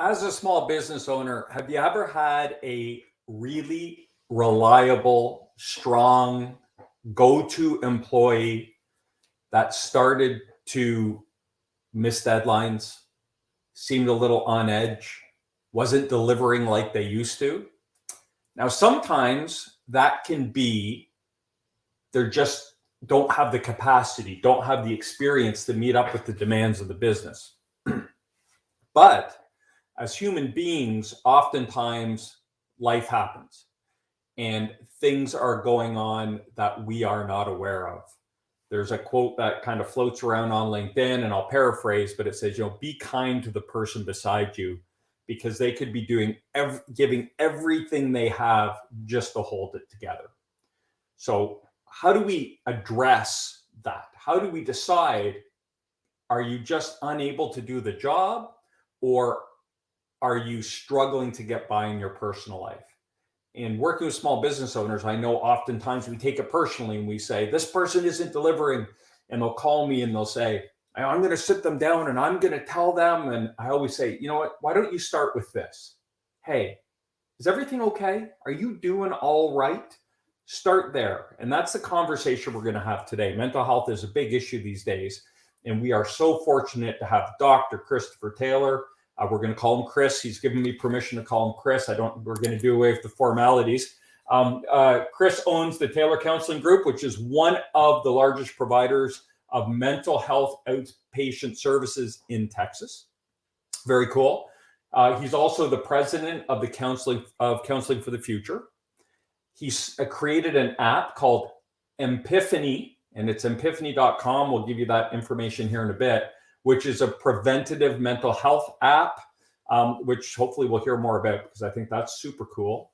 as a small business owner, have you ever had a really reliable, strong, go-to employee that started to miss deadlines, seemed a little on edge, wasn't delivering like they used to? Now, sometimes that can be they're just don't have the capacity, don't have the experience to meet up with the demands of the business. But as human beings, oftentimes life happens and things are going on that we are not aware of. There's a quote that kind of floats around on LinkedIn, and I'll paraphrase, but it says, be kind to the person beside you because they could be giving everything they have just to hold it together. So how do we address that? How do we decide, are you just unable to do the job, or are you struggling to get by in your personal life? And working with small business owners, I know oftentimes we take it personally and we say, this person isn't delivering. And they'll call me and they'll say, I'm going to sit them down and I'm going to tell them. And I always say, you know what, why don't you start with this? Hey, is everything okay? Are you doing all right? Start there. And that's the conversation we're going to have today. Mental health is a big issue these days. And we are so fortunate to have Dr. Christopher Taylor. We're going to call him Chris. He's given me permission to call him Chris. We're going to do away with the formalities. Chris owns the Taylor Counseling Group, which is one of the largest providers of mental health outpatient services in Texas. Very cool. He's also the president of the Counseling for the Future. He's created an app called Epiphany, and it's epiphany.com. We'll give you that information here in a bit, which is a preventative mental health app, which hopefully we'll hear more about because I think that's super cool.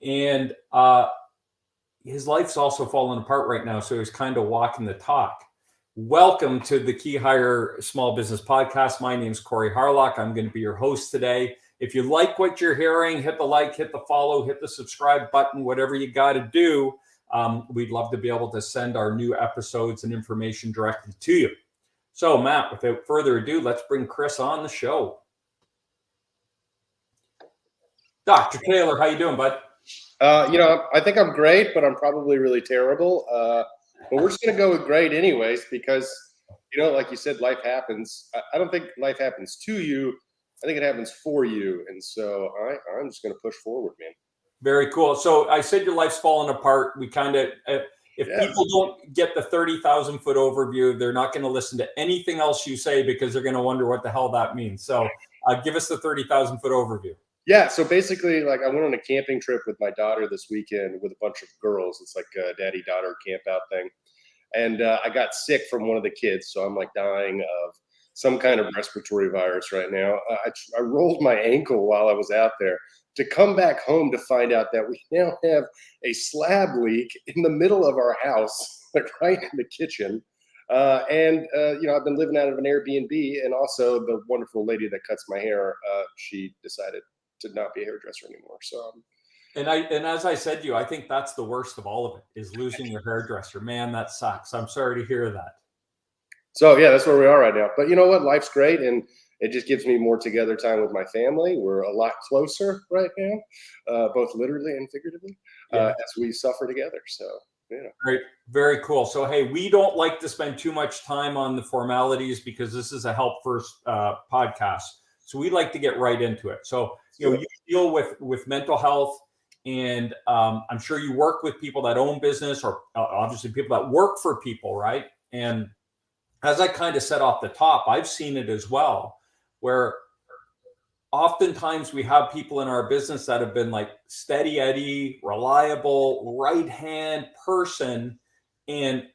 And his life's also falling apart right now, so he's kind of walking the talk. Welcome to the Key Hire Small Business Podcast. My name is Corey Harlock. I'm going to be your host today. If you like what you're hearing, hit the like, hit the follow, hit the subscribe button, whatever you got to do. We'd love to be able to send our new episodes and information directly to you. So, Matt, without further ado, let's bring Chris on the show. Dr. Taylor, how you doing, bud? I think I'm great, but I'm probably really terrible. But we're just going to go with great anyways, because, like you said, life happens. I don't think life happens to you. I think it happens for you. And so I'm just going to push forward, man. Very cool. So I said your life's falling apart. We kind of... If people don't get the 30,000 foot overview, they're not going to listen to anything else you say because they're going to wonder what the hell that means. So give us the 30,000 foot overview. Yeah. So basically, I went on a camping trip with my daughter this weekend with a bunch of girls. It's like a daddy-daughter camp out thing. And I got sick from one of the kids. So I'm dying of some kind of respiratory virus right now. I rolled my ankle while I was out there, to come back home to find out that we now have a slab leak in the middle of our house, right in the kitchen. I've been living out of an Airbnb, and also the wonderful lady that cuts my hair, she decided to not be a hairdresser anymore. So, and as I said to you, I think that's the worst of all of it, is losing your hairdresser. Man, that sucks. I'm sorry to hear that. So yeah, that's where we are right now. But you know what? Life's great, and it just gives me more together time with my family. We're a lot closer right now, both literally and figuratively, as we suffer together. So, Great. Very cool. So, hey, we don't like to spend too much time on the formalities because this is a help first podcast. So we like to get right into it. So, you deal with mental health, and I'm sure you work with people that own business, or obviously people that work for people, right? And as I kind of said off the top, I've seen it as well, where oftentimes we have people in our business that have been steady Eddie, reliable, right-hand person, and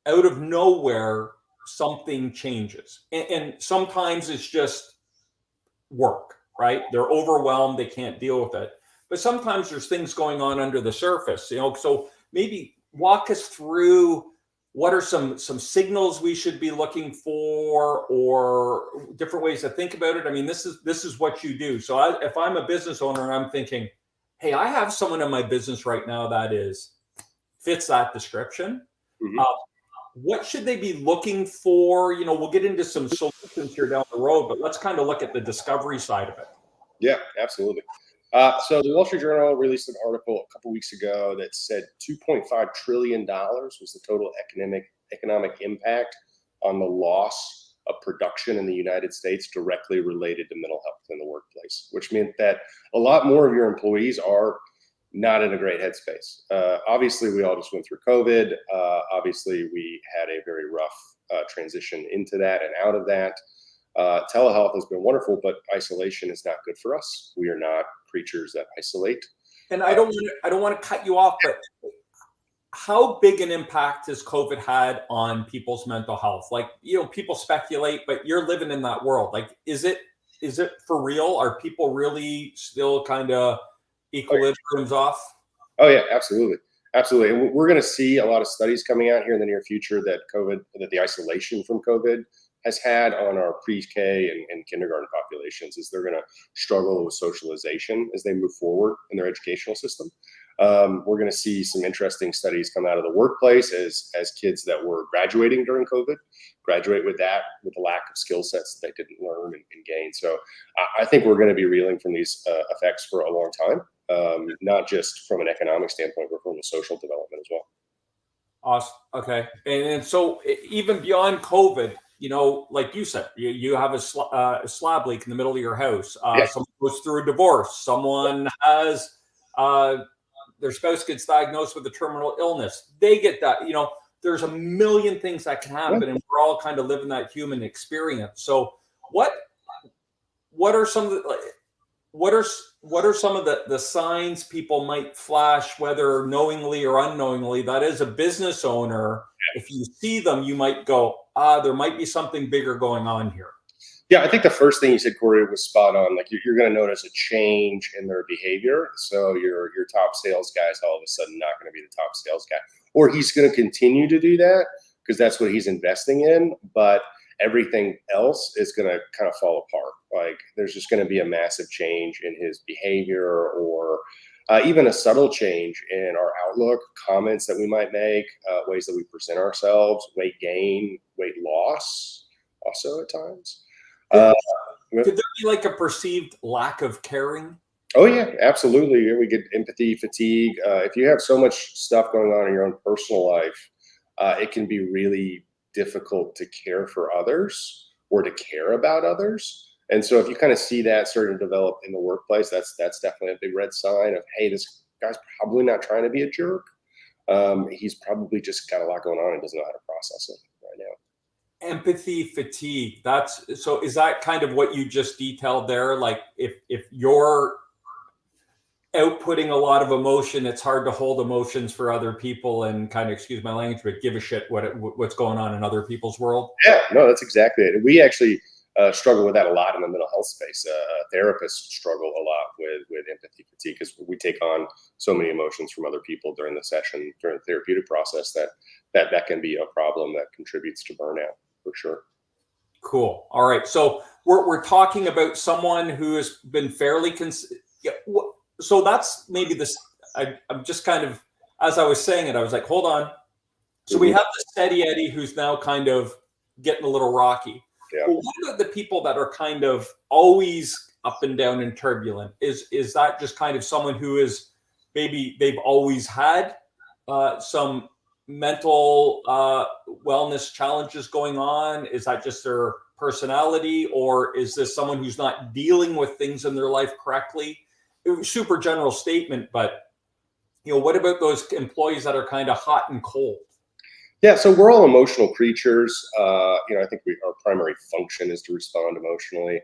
out of nowhere, something changes. And sometimes it's just work, right? They're overwhelmed, they can't deal with it. But sometimes there's things going on under the surface, so maybe walk us through what are some signals we should be looking for, or different ways to think about it. I mean, this is what you do. So if I'm a business owner and I'm thinking, hey, I have someone in my business right now that fits that description. Mm-hmm. What should they be looking for? We'll get into some solutions here down the road, but let's kind of look at the discovery side of it. Yeah, absolutely. So the Wall Street Journal released an article a couple weeks ago that said $2.5 trillion was the total economic impact on the loss of production in the United States directly related to mental health in the workplace, which meant that a lot more of your employees are not in a great headspace. Obviously, we all just went through COVID. Obviously, we had a very rough transition into that and out of that. Telehealth has been wonderful, but isolation is not good for us. We are not creatures that isolate. And I don't want to cut you off, but how big an impact has COVID had on people's mental health? Like, people speculate, but you're living in that world. Like, is it for real? Are people really still kind of equilibrium's off? Oh yeah, absolutely. Absolutely. And we're going to see a lot of studies coming out here in the near future that the isolation from COVID has had on our pre-K and kindergarten populations is they're going to struggle with socialization as they move forward in their educational system. We're going to see some interesting studies come out of the workplace as kids that were graduating during COVID graduate with a lack of skill sets that they didn't learn and gain. So I think we're going to be reeling from these effects for a long time, not just from an economic standpoint, but from a social development as well. Awesome. Okay. And so even beyond COVID, like you said, you have a slab leak in the middle of your house. Yeah. Someone goes through a divorce. Someone has their spouse gets diagnosed with a terminal illness. They get that. There's a million things that can happen, and we're all kind of living that human experience. So, what are some of the what are some of the signs people might flash, whether knowingly or unknowingly, that as a business owner, if you see them, you might go, there might be something bigger going on here? Yeah, I think the first thing you said, Corey, was spot on. Like you're going to notice a change in their behavior. So your top sales guy is all of a sudden not going to be the top sales guy, or he's going to continue to do that because that's what he's investing in. But everything else is going to kind of fall apart. Like there's just going to be a massive change in his behavior, or even a subtle change in our outlook, comments that we might make, ways that we present ourselves, weight gain, weight loss, also at times. Could there be like a perceived lack of caring? Oh yeah, absolutely. We get empathy fatigue. If you have so much stuff going on in your own personal life, it can be really difficult to care for others or to care about others. And so if you kind of see that starting to develop in the workplace, that's definitely a big red sign of, hey, this guy's probably not trying to be a jerk. He's probably just got a lot going on and doesn't know how to process it right now. Empathy fatigue. Is that kind of what you just detailed there? Like if you're outputting a lot of emotion, it's hard to hold emotions for other people and kind of, excuse my language, but give a shit what's going on in other people's world. Yeah, no, that's exactly it. We actually struggle with that a lot in the mental health space. Therapists struggle a lot with empathy fatigue because we take on so many emotions from other people during the session, during the therapeutic process that can be a problem that contributes to burnout for sure. Cool. All right. So we're talking about someone who has been fairly so that's maybe this. I'm just kind of, as I was saying it, I was like, hold on. So we have the steady Eddie who's now kind of getting a little rocky. Yeah. But what about the people that are kind of always up and down and turbulent? Is that just kind of someone who is maybe they've always had some mental wellness challenges going on? Is that just their personality, or is this someone who's not dealing with things in their life correctly? Super general statement, but what about those employees that are kind of hot and cold? Yeah, so we're all emotional creatures. I think our primary function is to respond emotionally.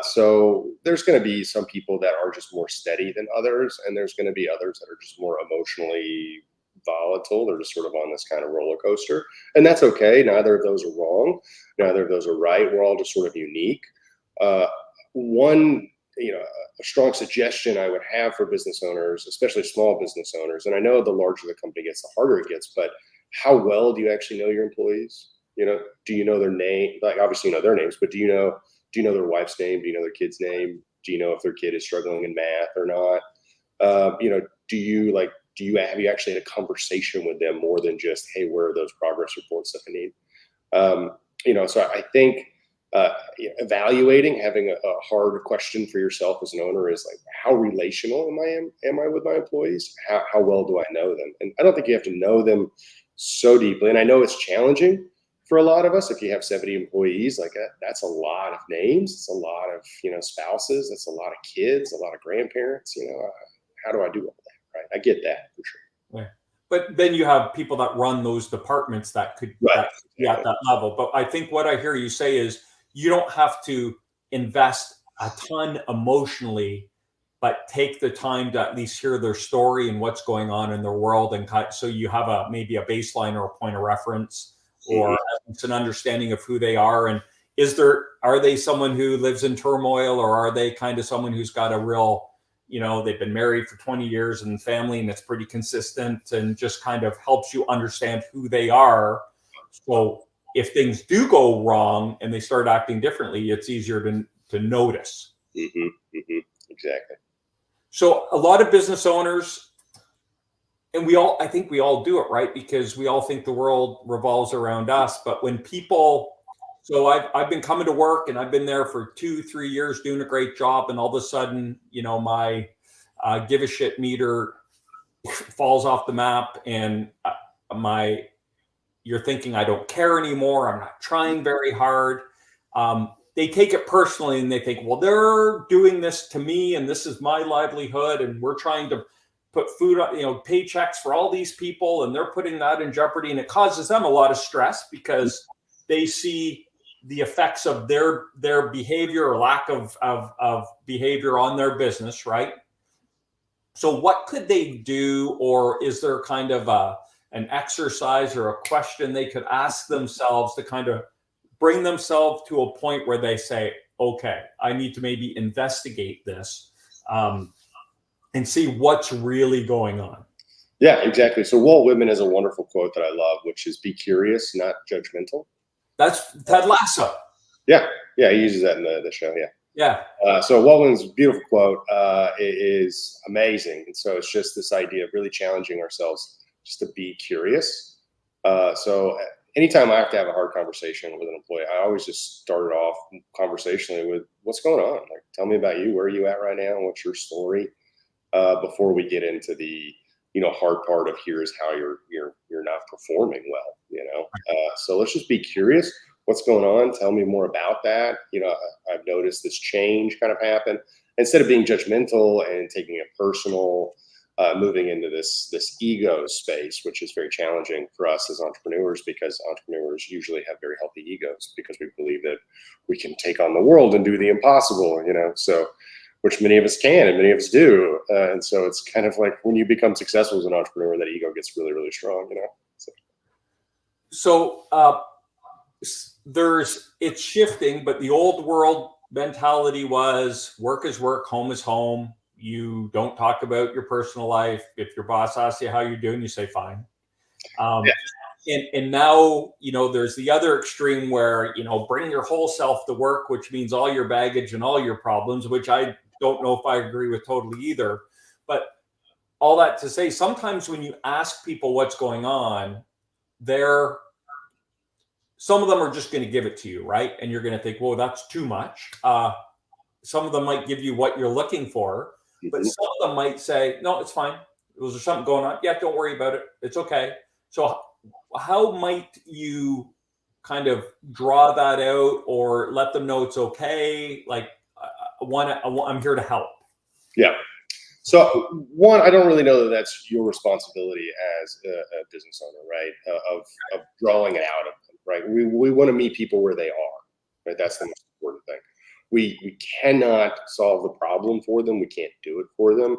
So there's going to be some people that are just more steady than others, and there's going to be others that are just more emotionally volatile. They're just sort of on this kind of roller coaster, and that's okay. Neither of those are wrong. Neither of those are right. We're all just sort of unique. A strong suggestion I would have for business owners, especially small business owners, and I know the larger the company gets, the harder it gets, but how well do you actually know your employees? Do you know their name? Like obviously you know their names, but do you know their wife's name? Do you know their kid's name? Do you know if their kid is struggling in math or not? Have you actually had a conversation with them more than just, hey, where are those progress reports that I need? So I think Evaluating, having a hard question for yourself as an owner is like, how relational am I with my employees? How well do I know them? And I don't think you have to know them so deeply. And I know it's challenging for a lot of us. If you have 70 employees, like that's a lot of names. It's a lot of, spouses. That's a lot of kids, a lot of grandparents, how do I do all that? Right. I get that for sure. Yeah. But then you have people that run those departments that could Right. be at that level. But I think what I hear you say is you don't have to invest a ton emotionally, but take the time to at least hear their story and what's going on in their world, and so you have maybe a baseline or a point of reference, or it's an understanding of who they are. And are they someone who lives in turmoil, or are they kind of someone who's got a real, they've been married for 20 years and family, and it's pretty consistent, and just kind of helps you understand who they are. So if things do go wrong and they start acting differently, it's easier to notice. Exactly. So a lot of business owners, and I think we all do it, right? Because we all think the world revolves around us. But when so I've been coming to work, and I've been there for 2-3 years doing a great job. And all of a sudden, my give a shit meter falls off the map, and you're thinking, I don't care anymore. I'm not trying very hard. They take it personally, and they think, well, they're doing this to me, and this is my livelihood, and we're trying to put food, paychecks for all these people, and they're putting that in jeopardy. And it causes them a lot of stress because they see the effects of their behavior or lack of behavior on their business, right? So what could they do, or is there kind of an exercise or a question they could ask themselves to kind of bring themselves to a point where they say, okay, I need to maybe investigate this and see what's really going on? Yeah, exactly. So Walt Whitman has a wonderful quote that I love, which is be curious, not judgmental. That's Ted Lasso. Yeah. He uses that in the show. Yeah. So Walt Whitman's beautiful quote is amazing. And so it's just this idea of really challenging ourselves just to be curious. So anytime I have to have a hard conversation with an employee, I always just start it off conversationally with what's going on. Like, tell me about you. Where are you at right now? What's your story? Before we get into the hard part of here's how you're not performing well. So let's just be curious. What's going on? Tell me more about that. I've noticed this change kind of happen. Instead of being judgmental and taking it personal, moving into this ego space, which is very challenging for us as entrepreneurs, because entrepreneurs usually have very healthy egos because we believe that we can take on the world and do the impossible. So, which many of us can and many of us do. And so it's kind of like when you become successful as an entrepreneur, that ego gets really, really strong. So it's shifting, but the old world mentality was work is work, home is home. You don't talk about your personal life. If your boss asks you how you're doing, you say fine. And now, there's the other extreme where, bring your whole self to work, which means all your baggage and all your problems, which I don't know if I agree with totally either. But all that to say, sometimes when you ask people what's going on, some of them are just going to give it to you, right? And you're going to think, well, that's too much. Some of them might give you what you're looking for, but some of them might say, no, it's fine. Was there something going on? Yeah, don't worry about it. It's okay. So how might you kind of draw that out or let them know it's okay? Like, I'm here to help. Yeah. So one, I don't really know that that's your responsibility as a business owner, right? Of drawing it out of them, right? We want to meet people where they are, right? That's the most important thing. We cannot solve the problem for them. We can't do it for them.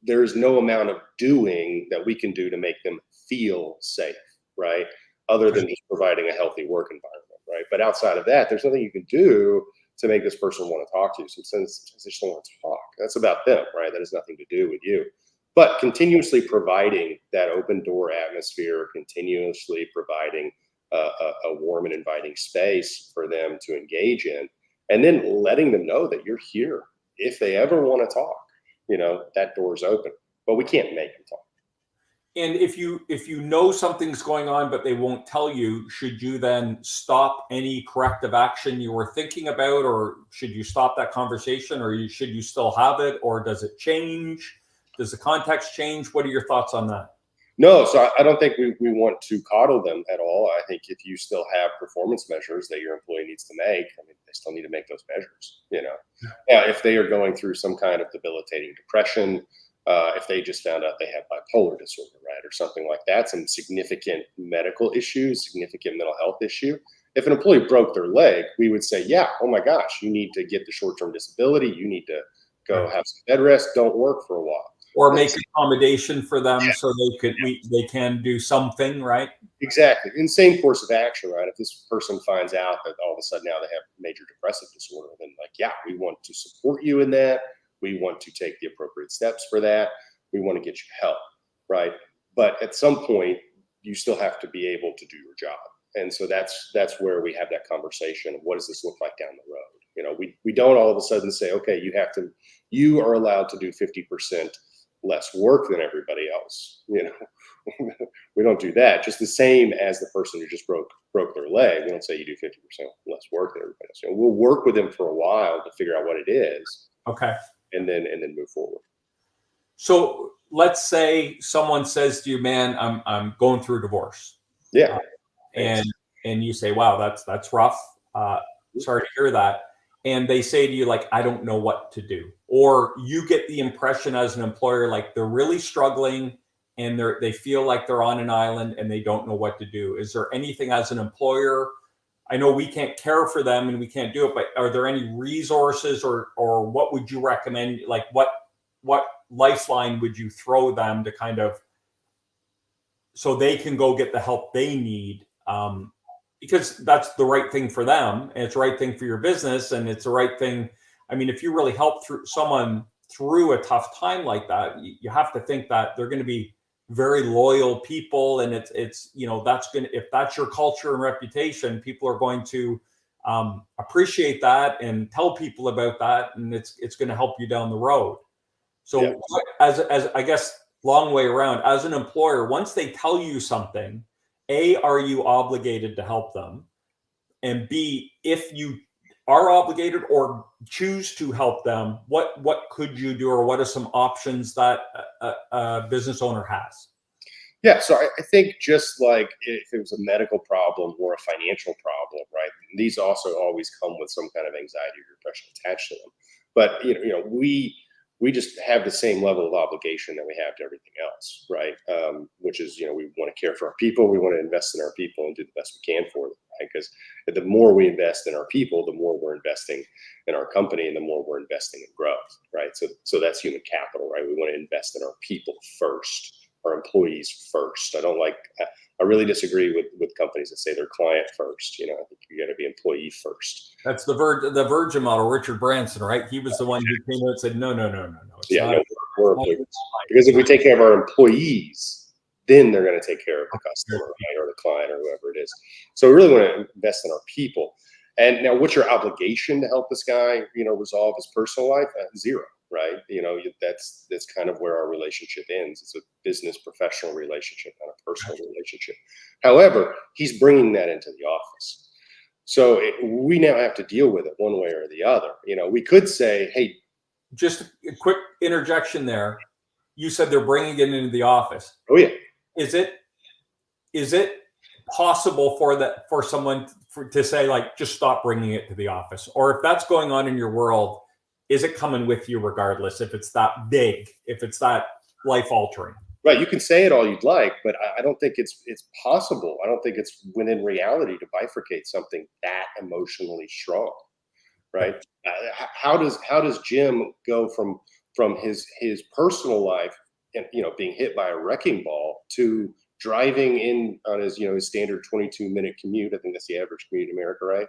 There's no amount of doing that we can do to make them feel safe, right? Other than just providing a healthy work environment, right? But outside of that, there's nothing you can do to make this person want to talk to you. Sometimes they just don't want to talk. That's about them, right? That has nothing to do with you. But continuously providing that open door atmosphere, continuously providing a warm and inviting space for them to engage in, and then letting them know that you're here. If they ever want to talk, that door's open. But we can't make them talk. And if you know something's going on but they won't tell you, should you then stop any corrective action you were thinking about, or should you stop that conversation, or should you still have it, or does it change? Does the context change? What are your thoughts on that? No, so I don't think we want to coddle them at all. I think if you still have performance measures that your employee needs to make, I mean, they still need to make those measures. Yeah, if they are going through some kind of debilitating depression, if they just found out they have bipolar disorder, right, or something like that, some significant medical issues, significant mental health issue. If an employee broke their leg, we would say, yeah, oh my gosh, you need to get the short-term disability. You need to go have some bed rest. Don't work for a while. Or make accommodation for them so they can do something, right? Exactly. In same course of action, right? If this person finds out that all of a sudden now they have major depressive disorder, then yeah, we want to support you in that. We want to take the appropriate steps for that. We want to get you help, right? But at some point, you still have to be able to do your job. And so that's where we have that conversation of what does this look like down the road? We don't all of a sudden say, okay, you are allowed to do 50% less work than everybody else. We don't do that. Just the same as the person who just broke their leg. We don't say you do 50% less work than everybody else. We'll work with them for a while to figure out what it is. Okay. And then move forward. So let's say someone says to you, man, I'm going through a divorce. Yeah. And you say, wow, that's rough. Sorry to hear that. And they say to you, like, I don't know what to do. Or you get the impression as an employer, like they're really struggling and they feel like they're on an island and they don't know what to do. Is there anything as an employer? I know we can't care for them and we can't do it, but are there any resources or what would you recommend? Like what lifeline would you throw them to kind of, so they can go get the help they need? Because that's the right thing for them, and it's the right thing for your business, and it's the right thing. I mean, if you really help someone through a tough time like that, you have to think that they're going to be very loyal people, and it's that's going to, if that's your culture and reputation, people are going to appreciate that and tell people about that, and it's going to help you down the road. So, yeah. as I guess, long way around, as an employer, once they tell you something, A, are you obligated to help them? And B, if you are obligated or choose to help them, what could you do, or what are some options that a business owner has? Yeah, so I think just like if it was a medical problem or a financial problem, right? These also always come with some kind of anxiety or depression attached to them. But we just have the same level of obligation that we have to everything else, right? Which is, we want to care for our people. We want to invest in our people and do the best we can for them, right? Because the more we invest in our people, the more we're investing in our company and the more we're investing in growth, right? So that's human capital, right? We want to invest in our people first, our employees first. I really disagree with companies that say they're client first. I think you got to be employee first. That's the Virgin model, Richard Branson, right? He was the one who came out and said, no. Because if we take care of our employees, then they're going to take care of the customer, right, or the client or whoever it is. So we really want to invest in our people. And now, what's your obligation to help this guy, resolve his personal life? Zero. Right. That's kind of where our relationship ends. It's a business professional relationship, not a personal relationship. However, he's bringing that into the office. So we now have to deal with it one way or the other. We could say, hey, just a quick interjection there. You said they're bringing it into the office. Oh, yeah. Is it possible for someone to say, like, just stop bringing it to the office? Or if that's going on in your world, is it coming with you regardless, if it's that big, if it's that life altering? Right. You can say it all you'd like, but I don't think it's possible. I don't think it's within reality to bifurcate something that emotionally strong. Right. How does Jim go from his personal life and, being hit by a wrecking ball to driving in on his, his standard 22-minute commute? I think that's the average commute in America, right?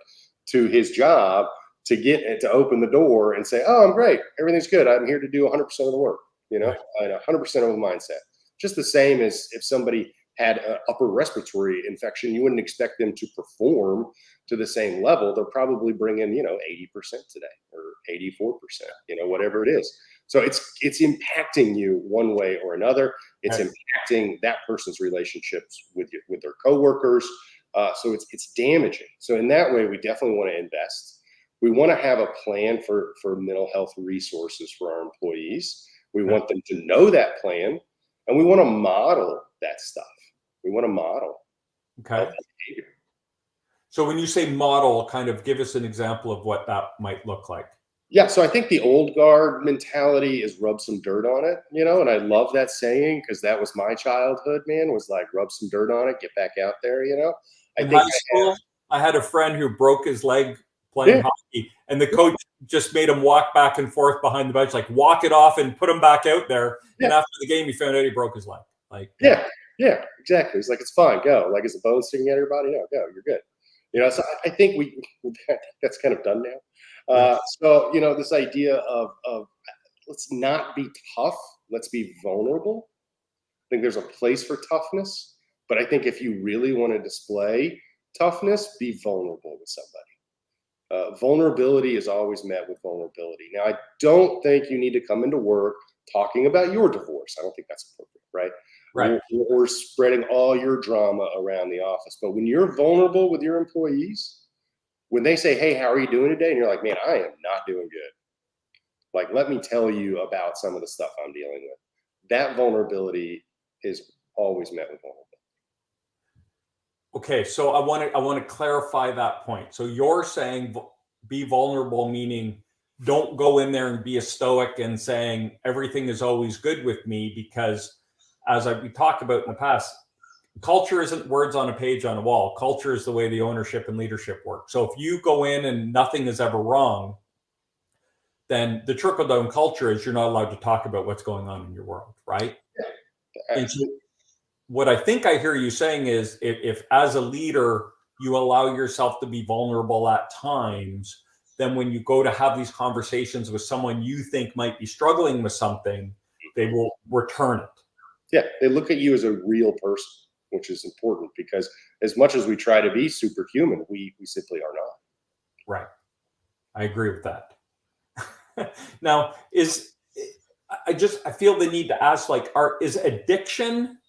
To his job, to get to open the door and say, oh, I'm great. Everything's good. I'm here to do 100% of the work, right. 100% of the mindset. Just the same as if somebody had an upper respiratory infection, you wouldn't expect them to perform to the same level. They'll probably bring in, 80% today or 84%, whatever it is. So it's impacting you one way or another. It's Right. impacting that person's relationships with their coworkers. So it's damaging. So in that way, we definitely want to invest. We want to have a plan for mental health resources for our employees. We Okay. want them to know that plan, and we want to model that stuff. We want to model Okay. healthy behavior. So when you say model, kind of give us an example of what that might look like. Yeah, so I think the old guard mentality is rub some dirt on it, and I love that saying because that was my childhood, man, was like rub some dirt on it, get back out there. I In think high school, I had a friend who broke his leg playing yeah, hockey, and the coach just made him walk back and forth behind the bench, like walk it off and put him back out there. yeah, And after the game, he found out he broke his leg. Like, yeah, yeah, exactly. It's like it's fine, go. Like, is the bone sticking out of your body? No, go, you're good. So I think that's kind of done now. yeah. So this idea of let's not be tough, let's be vulnerable. I think there's a place for toughness, but I think if you really want to display toughness, be vulnerable with somebody. Vulnerability is always met with vulnerability. Now, I don't think you need to come into work talking about your divorce. I don't think that's appropriate, right? Right. Or spreading all your drama around the office. But when you're vulnerable with your employees, when they say, "Hey, how are you doing today?" and you're like, "Man, I am not doing good. Like, let me tell you about some of the stuff I'm dealing with." That vulnerability is always met with vulnerability. Okay, so I want to clarify that point. So you're saying be vulnerable, meaning don't go in there and be a stoic and saying everything is always good with me, because we talked about in the past, culture isn't words on a page on a wall. Culture is the way the ownership and leadership work. So if you go in and nothing is ever wrong, then the trickle down culture is you're not allowed to talk about what's going on in your world, right? And so what I think I hear you saying is if as a leader, you allow yourself to be vulnerable at times, then when you go to have these conversations with someone you think might be struggling with something, they will return it. Yeah, they look at you as a real person, which is important because as much as we try to be superhuman, we simply are not. Right. I agree with that. Now, I feel the need to ask, like, is addiction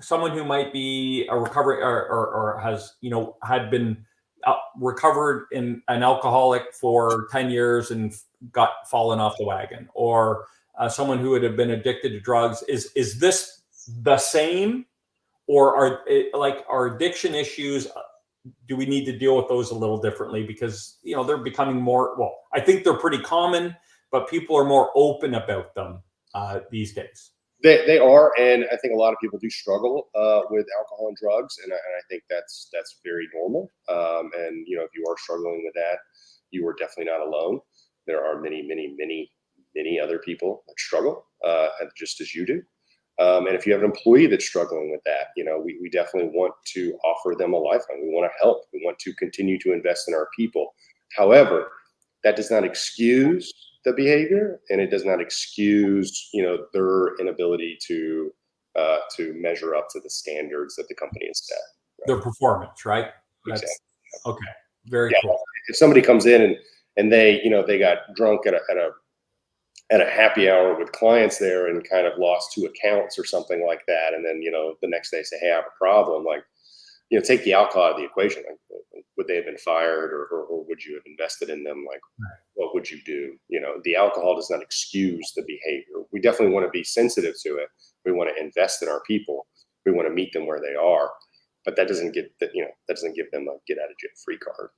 someone who might be a recovery or has had been recovered in an alcoholic for 10 years and got fallen off the wagon, or someone who would have been addicted to drugs, is this the same, or are addiction issues, do we need to deal with those a little differently, because they're becoming more, well, I think they're pretty common, but people are more open about them these days. They are, and I think a lot of people do struggle with alcohol and drugs, and I think that's very normal. And if you are struggling with that, you are definitely not alone. There are many, many, many, many other people that struggle, just as you do. And if you have an employee that's struggling with that, we definitely want to offer them a lifeline. We want to help. We want to continue to invest in our people. However, that does not excuse the behavior, and it does not excuse their inability to measure up to the standards that the company has set. Right? Their performance, right? Exactly. That's okay. Very Yeah. cool. If somebody comes in and they got drunk at a happy hour with clients there and kind of lost 2 accounts or something like that, and then the next day say, "Hey, I have a problem," like take the alcohol out of the equation. Like, would they have been fired, or would you have invested in them? Like, what would you do? The alcohol does not excuse the behavior. We definitely want to be sensitive to it. We want to invest in our people. We want to meet them where they are, but that doesn't give them a get out of jail free card,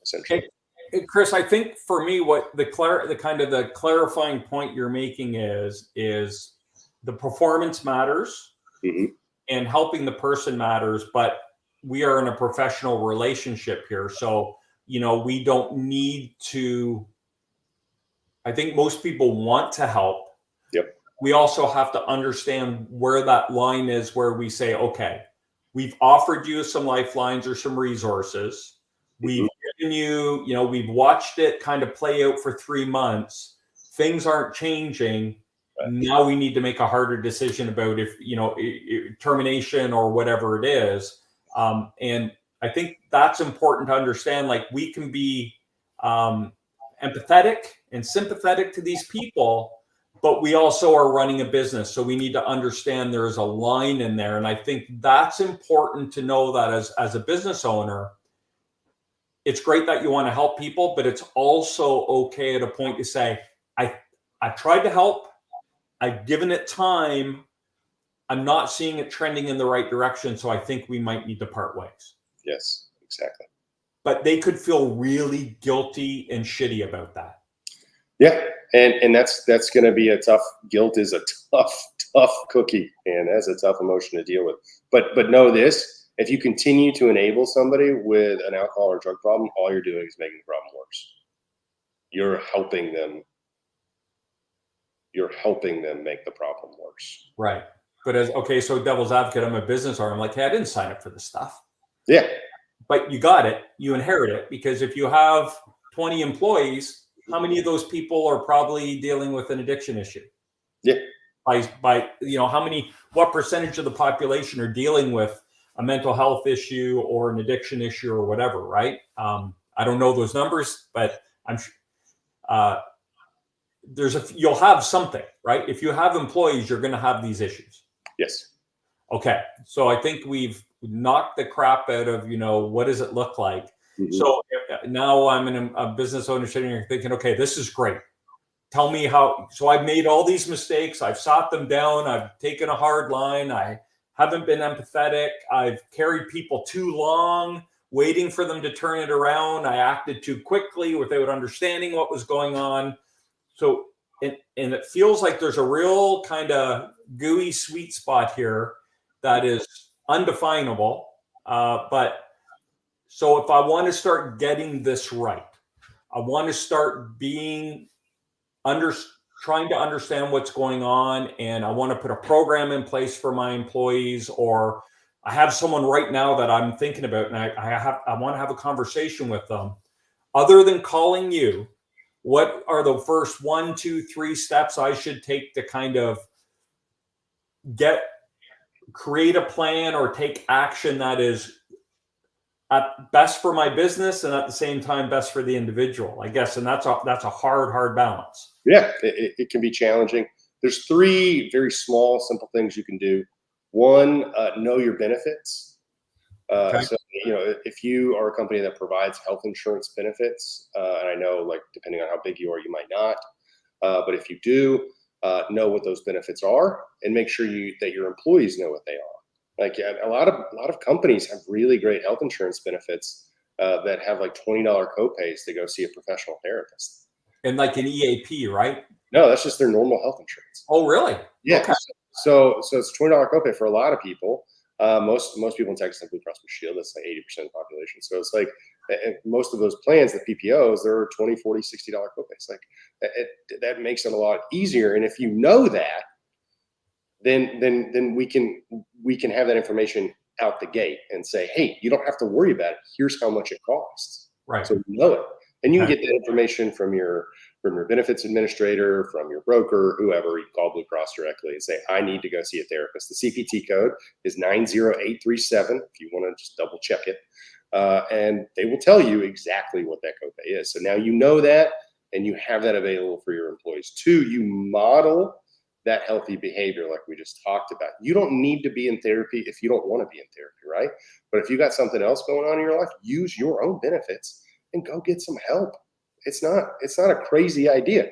essentially. Hey, Chris, I think for me, what the clarifying point you're making is the performance matters, Hmm. and helping the person matters, but we are in a professional relationship here. So, we don't need to, I think most people want to help. Yep. We also have to understand where that line is, where we say, okay, we've offered you some lifelines or some resources. We've given you, we've watched it kind of play out for 3 months. Things aren't changing. Right. Now we need to make a harder decision about if, termination or whatever it is. And I think that's important to understand. Like, we can be empathetic and sympathetic to these people, but we also are running a business. So we need to understand there's a line in there. And I think that's important to know that as a business owner, it's great that you want to help people, but it's also okay at a point to say, I tried to help. I've given it time. I'm not seeing it trending in the right direction. So I think we might need to part ways. Yes, exactly. But they could feel really guilty and shitty about that. Yeah. And that's going to be a tough, guilt is a tough cookie, and that's a tough emotion to deal with. But know this, if you continue to enable somebody with an alcohol or drug problem, all you're doing is making the problem worse. You're helping them make the problem worse. Right. But so devil's advocate, I'm a business owner. I'm like, hey, I didn't sign up for this stuff. Yeah. But you got it. You inherit it, because if you have 20 employees, how many of those people are probably dealing with an addiction issue? Yeah. By what percentage of the population are dealing with a mental health issue or an addiction issue or whatever, right? I don't know those numbers, but I'm you'll have something, right? If you have employees, you're going to have these issues. Yes. Okay. So I think we've knocked the crap out of, what does it look like? Mm-hmm. So now I'm in a business owner sitting here thinking, okay, this is great. Tell me how. So I've made all these mistakes. I've sought them down. I've taken a hard line. I haven't been empathetic. I've carried people too long, waiting for them to turn it around. I acted too quickly without understanding what was going on. So, and it feels like there's a real kind of gooey sweet spot here that is undefinable. But so if I want to start getting this right, I want to start trying to understand what's going on, and I want to put a program in place for my employees, or I have someone right now that I'm thinking about, and I want to have a conversation with them. Other than calling you, what are the first 1, 2, 3 steps I should take to kind of create a plan or take action that is at best for my business and at the same time best for the individual, I guess? And that's a hard balance. Yeah, it can be challenging. There's 3 very small, simple things you can do. One, know your benefits. Okay. So, if you are a company that provides health insurance benefits, and I know, like, depending on how big you are, you might not, but if you do, know what those benefits are, and make sure that your employees know what they are. Like, a lot of companies have really great health insurance benefits that have like $20 copays to go see a professional therapist. And like an EAP, right? No, that's just their normal health insurance. Oh, really? Yeah. Okay. So it's $20 copay for a lot of people. Most people in Texas have Blue Cross Blue Shield. That's like 80% of the population. So it's like most of those plans, the PPOs, there are $20, $40, $60 copays. Like that makes it a lot easier. And if you know that, then we can have that information out the gate and say, hey, you don't have to worry about it. Here's how much it costs. Right. So you know it. And you can get that information from your benefits administrator, from your broker, whoever. You call Blue Cross directly and say, I need to go see a therapist. The CPT code is 90837 if you want to just double check it. And they will tell you exactly what that copay is. So now you know that, and you have that available for your employees. 2, you model that healthy behavior like we just talked about. You don't need to be in therapy if you don't want to be in therapy, right? But if you got something else going on in your life, use your own benefits and go get some help. It's not a crazy idea.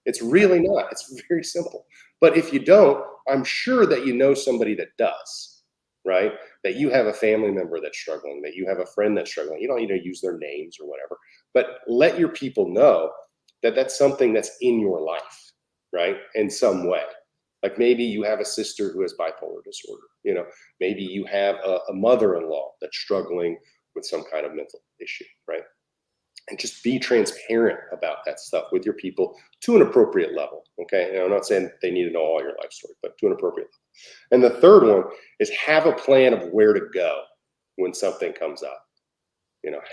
It's really not. It's very simple. But if you don't, I'm sure that you know somebody that does, right? That you have a family member that's struggling, that you have a friend that's struggling. You don't need to use their names or whatever, but let your people know that that's something that's in your life, right? In some way. Like maybe you have a sister who has bipolar disorder. Maybe you have a mother-in-law that's struggling with some kind of mental issue, right? And just be transparent about that stuff with your people to an appropriate level, okay? And I'm not saying they need to know all your life story, but to an appropriate level. And the third one is have a plan of where to go when something comes up.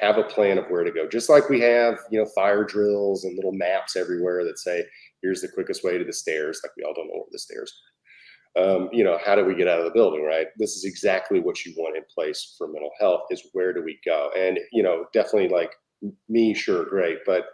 Have a plan of where to go. Just like we have, fire drills and little maps everywhere that say, here's the quickest way to the stairs. Like we all don't know where the stairs are. How do we get out of the building, right? This is exactly what you want in place for mental health is where do we go? And, definitely like me, sure, great. But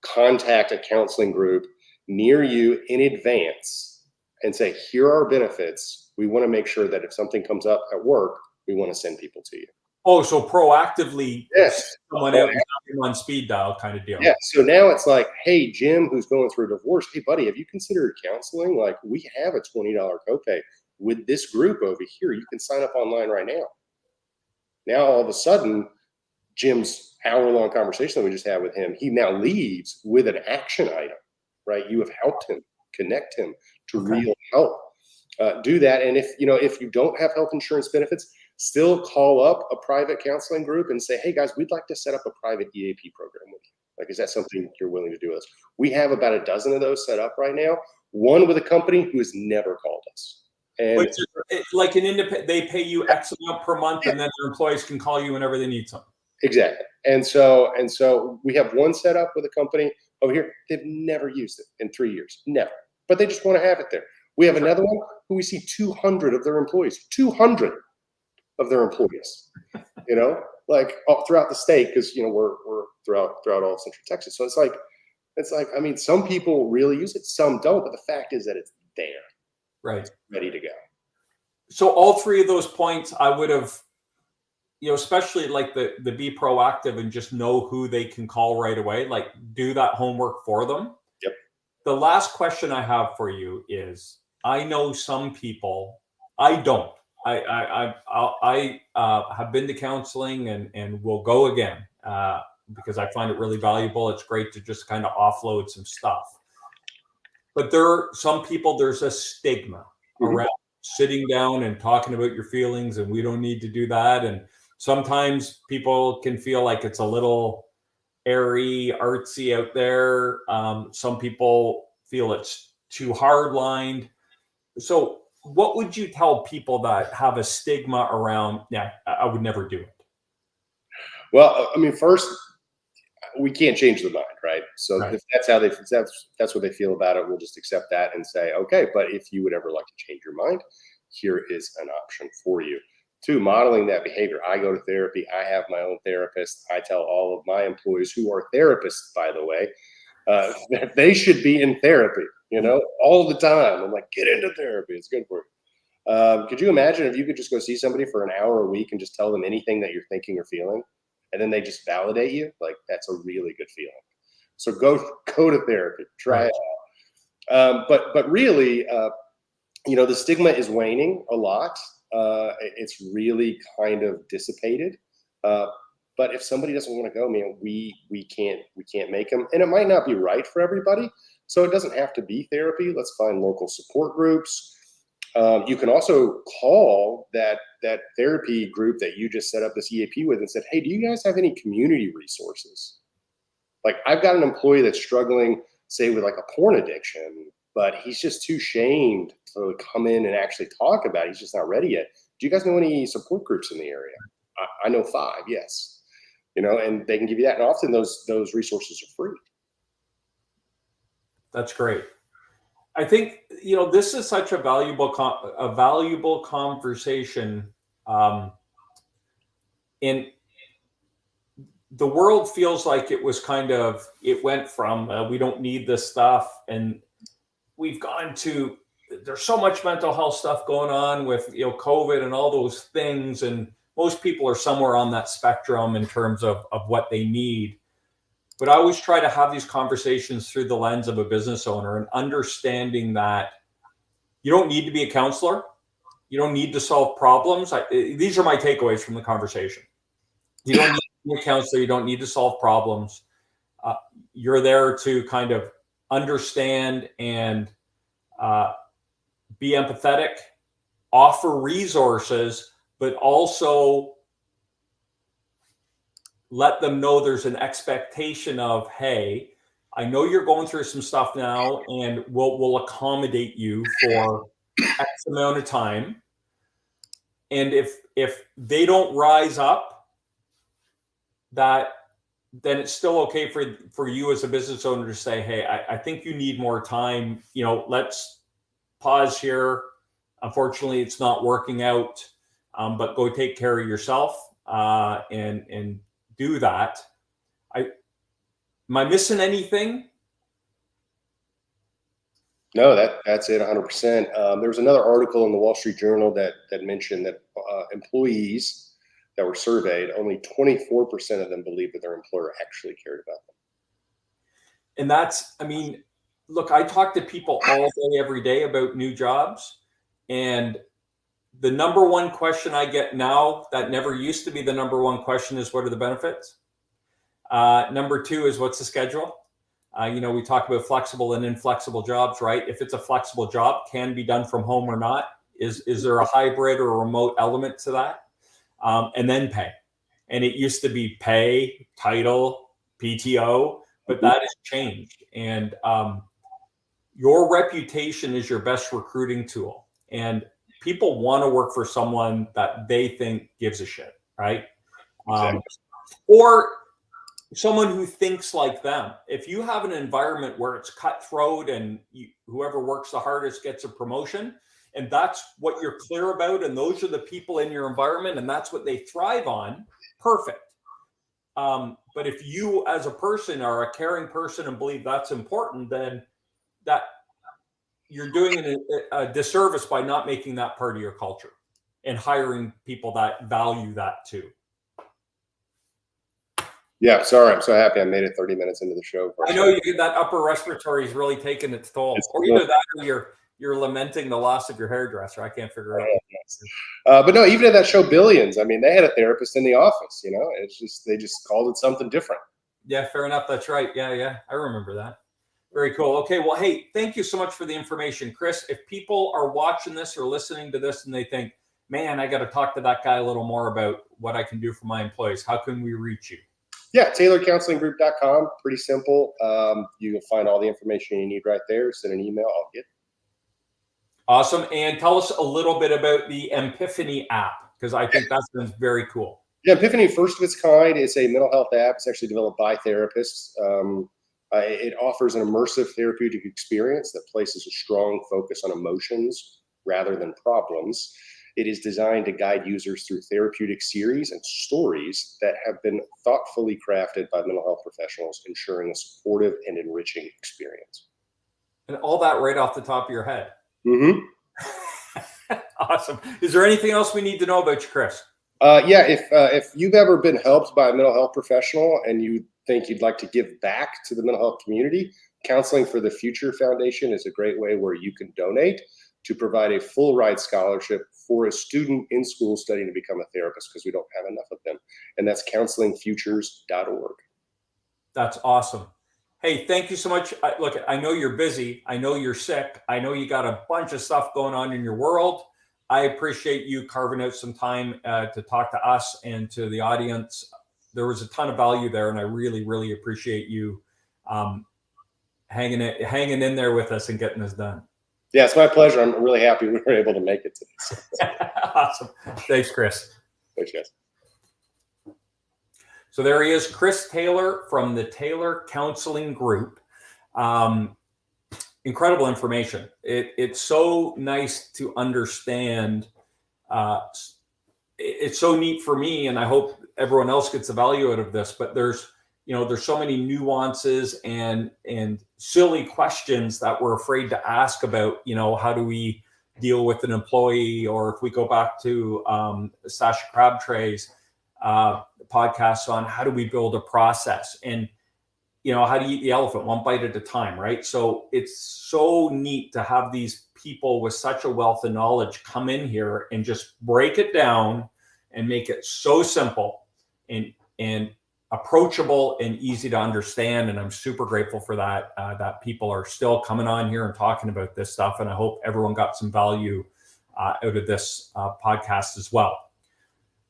contact a counseling group near you in advance and say, here are our benefits. We want to make sure that if something comes up at work, we want to send people to you. Oh, so proactively Yes. someone out and have them on speed dial kind of deal. Yeah. So now it's like, hey, Jim, who's going through a divorce, hey, buddy, have you considered counseling? Like, we have a $20 copay with this group over here. You can sign up online right now. Now, all of a sudden, Jim's hour-long conversation that we just had with him, he now leaves with an action item, right? You have helped him, connect him to real help. Do that. And if you don't have health insurance benefits, still call up a private counseling group and say, hey guys, we'd like to set up a private EAP program with you. Like, is that something you're willing to do with us? We have about a dozen of those set up right now. One with a company who has never called us. And But like an independent, they pay you X amount per month, and then their employees can call you whenever they need something. exactly. And so we have one set up with a company over here. They've never used it in 3 years. Never. But they just want to have it there. We have another one who we see 200 of their employees, 200 of their employees, like all throughout the state, because we're throughout all of Central Texas. So it's like, I mean, some people really use it, some don't, but the fact is that it's there, right, ready to go. So all three of those points, I would have, especially like the be proactive and just know who they can call right away, like do that homework for them. Yep. The last question I have for you is, I know some people, I don't. I have been to counseling and will go again because I find it really valuable. It's great to just kind of offload some stuff. But there are some people, there's a stigma around sitting down and talking about your feelings, and we don't need to do that. And sometimes people can feel like it's a little airy, artsy out there. Some people feel it's too hard-lined. So what would you tell people that have a stigma around, I would never do it? Well, I mean, first, we can't change the mind, right? So Right. if that's what they feel about it, we'll just accept that and say, okay, but if you would ever like to change your mind, here is an option for you. 2, modeling that behavior. I go to therapy. I have my own therapist. I tell all of my employees, who are therapists, by the way, that they should be in therapy, all the time. I'm like, get into therapy. It's good for you. Could you imagine if you could just go see somebody for an hour a week and just tell them anything that you're thinking or feeling, and then they just validate you? Like, that's a really good feeling. So go to therapy, try it out. But really, the stigma is waning a lot. It's really kind of dissipated. But if somebody doesn't want to go, man, we can't make them, and it might not be right for everybody. So it doesn't have to be therapy. Let's find local support groups. You can also call that therapy group that you just set up this EAP with and said, hey, do you guys have any community resources? Like, I've got an employee that's struggling, say, with like a porn addiction, but he's just too shamed to come in and actually talk about it. He's just not ready yet. Do you guys know any support groups in the area? I know 5, yes. And they can give you that. And often those resources are free. That's great. I think, this is such a valuable conversation. And the world feels like it went from, we don't need this stuff. And we've gone to, there's so much mental health stuff going on with, COVID and all those things. And most people are somewhere on that spectrum in terms of what they need. But I always try to have these conversations through the lens of a business owner and understanding that you don't need to be a counselor. You don't need to solve problems. These are my takeaways from the conversation. You don't need to be a counselor. You don't need to solve problems. You're there to kind of understand and be empathetic, offer resources, but also let them know there's an expectation of, hey, I know you're going through some stuff now, and we'll accommodate you for X amount of time. And if they don't rise up, then it's still okay for you as a business owner to say, hey, I think you need more time. Let's pause here. Unfortunately, it's not working out, but go take care of yourself and do that. Am I missing anything? No, that's it 100%. There was another article in the Wall Street Journal that mentioned that employees that were surveyed, only 24% of them believed that their employer actually cared about them. And that's, I mean, look, I talk to people all day, every day about new jobs. And the number one question I get now that never used to be the number one question is, what are the benefits? Number two is, what's the schedule? We talk about flexible and inflexible jobs, right? If it's a flexible job, can be done from home or not. Is there a hybrid or a remote element to that? And then pay. And it used to be pay, title, PTO, but that has changed. And your reputation is your best recruiting tool. And people want to work for someone that they think gives a shit, right? Exactly. Or someone who thinks like them. If you have an environment where it's cutthroat and whoever works the hardest gets a promotion, and that's what you're clear about, and those are the people in your environment, and that's what they thrive on, perfect. But if you as a person are a caring person and believe that's important, then that you're doing a disservice by not making that part of your culture and hiring people that value that too. Yeah, sorry. I'm so happy I made it 30 minutes into the show. I know that upper respiratory is really taking its toll. Or either that or you're lamenting the loss of your hairdresser. I can't figure it out. But no, even at that show Billions, I mean, they had a therapist in the office, it's just, they just called it something different. Yeah, fair enough. That's right. Yeah. I remember that. Very cool. Okay. Well, hey, thank you so much for the information, Chris. If people are watching this or listening to this and they think, man, I got to talk to that guy a little more about what I can do for my employees, how can we reach you? Yeah, TaylorCounselingGroup.com. Pretty simple. You'll find all the information you need right there. Send an email. I'll get it. Awesome. And tell us a little bit about the Epiphany app, because I think that's been very cool. Yeah, Epiphany, first of its kind. It's a mental health app. It's actually developed by therapists. It offers an immersive therapeutic experience that places a strong focus on emotions rather than problems. It is designed to guide users through therapeutic series and stories that have been thoughtfully crafted by mental health professionals, ensuring a supportive and enriching experience. And all that right off the top of your head. Mm-hmm. Awesome. Is there anything else we need to know about you, Chris? Yeah, if you've ever been helped by a mental health professional and you think you'd like to give back to the mental health community, Counseling for the Future Foundation is a great way where you can donate to provide a full ride scholarship for a student in school studying to become a therapist, because we don't have enough of them. And that's counselingfutures.org. That's awesome. Hey, thank you so much. Look, I know you're busy. I know you're sick. I know you got a bunch of stuff going on in your world. I appreciate you carving out some time to talk to us and to the audience. There was a ton of value there, and I really, really appreciate you hanging in there with us and getting this done. Yeah, it's my pleasure. I'm really happy we were able to make it today. Awesome. Thanks, Chris. Thanks, guys. So there he is, Chris Taylor from the Taylor Counseling Group. Incredible information. It's so nice to understand. It's so neat for me, and I hope everyone else gets the value out of this. But there's so many nuances and silly questions that we're afraid to ask about. How do we deal with an employee, or if we go back to Sasha Crabtree's podcasts on how do we build a process, and how do you eat the elephant one bite at a time, right? So it's so neat to have these people with such a wealth of knowledge come in here and just break it down and make it so simple and approachable and easy to understand. And I'm super grateful for that, that people are still coming on here and talking about this stuff. And I hope everyone got some value out of this podcast as well.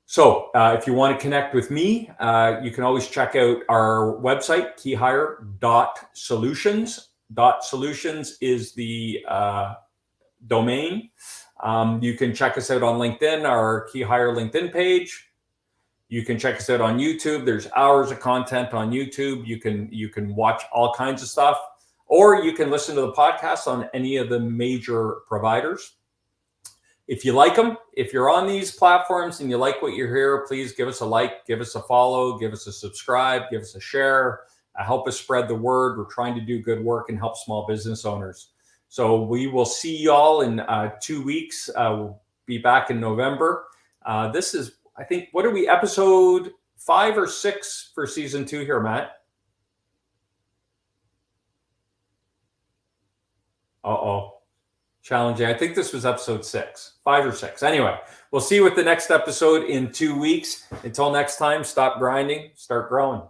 So if you want to connect with me, you can always check out our website, keyhire.solutions. .solutions is the domain. You can check us out on LinkedIn, our Keyhire LinkedIn page. You can check us out on YouTube. There's hours of content on YouTube. You can watch all kinds of stuff, or you can listen to the podcast on any of the major providers. If you like them, if you're on these platforms and you like what you hear, please give us a like, give us a follow, give us a subscribe, give us a share, help us spread the word. We're trying to do good work and help small business owners. So we will see y'all in 2 weeks. We'll be back in November. This is, I think, what are we, episode 5 or 6 for season 2 here, Matt? Challenging. I think this was episode 6, 5 or 6. Anyway, we'll see you with the next episode in 2 weeks. Until next time, stop grinding, start growing.